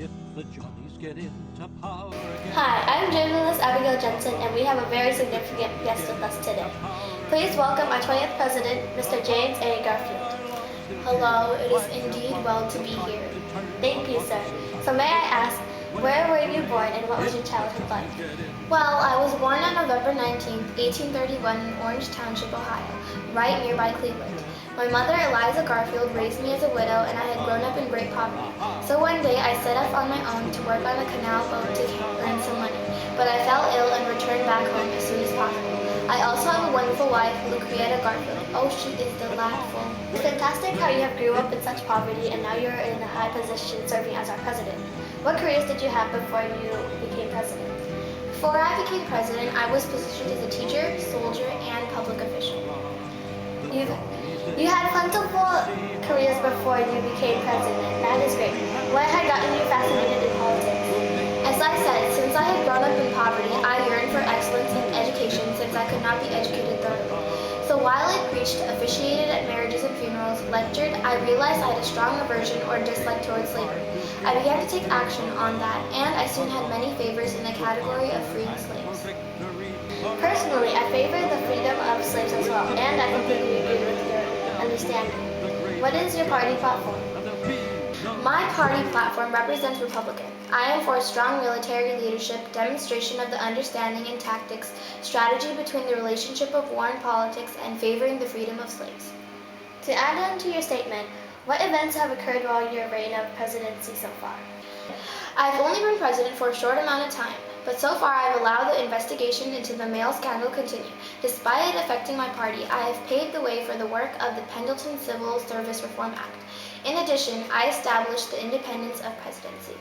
if the Johnnies get into power again. Hi, I'm journalist Abigail Jensen, and we have a very significant guest with us today. Please welcome our 20th president, Mr. James A. Garfield. Hello, it is indeed well to be here. Thank you, sir. So may I ask, where were you born and what was your childhood like? Well, I was born on November 19, 1831 in Orange Township, Ohio, right nearby Cleveland. My mother, Eliza Garfield, raised me as a widow and I had grown up in great poverty. So one day I set off on my own to work on a canal boat to earn some money, but I fell ill and returned back home as soon as possible. I also have a wonderful wife, Lucretia Garfield. Oh, she is delightful. It's fantastic how you have grew up in such poverty and now you're in a high position serving as our president. What careers did you have before you became president? Before I became president, I was positioned as a teacher, soldier, and public official. You had plentiful careers before you became president. That is great. What had gotten you fascinated in politics? As I said, since I had grown up in poverty, I yearned for excellence in education since I could not be educated thoroughly. So while I preached, officiated at marriages and funerals, lectured, I realized I had a strong aversion or dislike towards slavery. I began to take action on that, and I soon had many favors in the category of freeing slaves. Personally, I favor the freedom of slaves as well, and I completely agree with your understanding. What is your party platform? My party platform represents Republican. I am for strong military leadership, demonstration of the understanding and tactics, strategy between the relationship of war and politics, and favoring the freedom of slaves. To add on to your statement, what events have occurred while your reign of presidency so far? I've only been president for a short amount of time, but so far I've allowed the investigation into the mail scandal to continue. Despite it affecting my party, I have paved the way for the work of the Pendleton Civil Service Reform Act. In addition, I established the independence of presidency.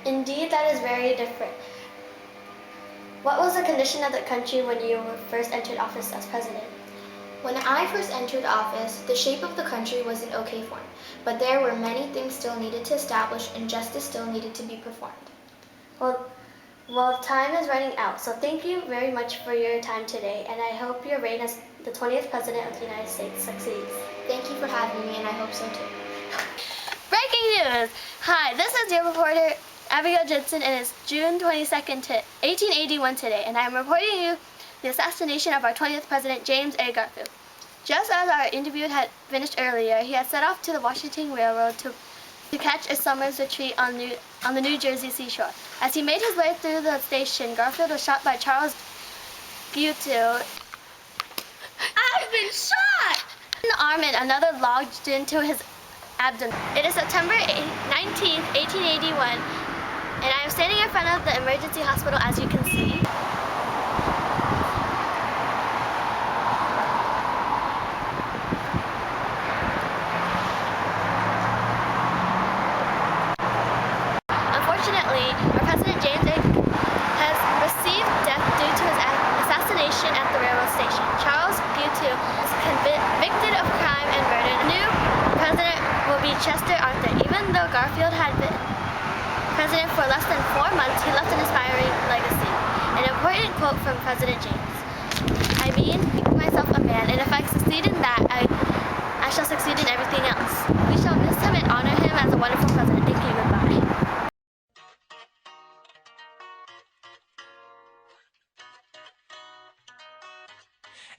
Indeed, that is very different. What was the condition of the country when you first entered office as president? When I first entered office, the shape of the country was in okay form, but there were many things still needed to establish and justice still needed to be performed. Well, time is running out, so thank you very much for your time today, and I hope your reign as the 20th President of the United States succeeds. Thank you for having me, and I hope so too. Breaking news! Hi, this is your reporter, Abigail Jensen, and it's June 22nd, 1881 today, and I'm reporting you the assassination of our 20th President, James A. Garfield. Just as our interview had finished earlier, he had set off to the Washington Railroad to catch a summer's retreat on the New Jersey seashore. As he made his way through the station, Garfield was shot by Charles Guteau. I've been shot! In the arm and another lodged into his abdomen. It is September 19th, 1881, and I am standing in front of the emergency hospital, as you can see. Unfortunately, our President James A. has received death due to his assassination at the railroad station. Charles Guteau is convicted of crime and murder. The new president will be Chester Arthur. Even though Garfield had been president for less than 4 months, he left an inspiring legacy. An important quote from President James. I mean, myself a man, and if I succeed in that, I shall succeed in everything else. We shall miss him and honor him as a wonderful president. Thank you. Goodbye.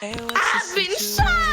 I've been shot!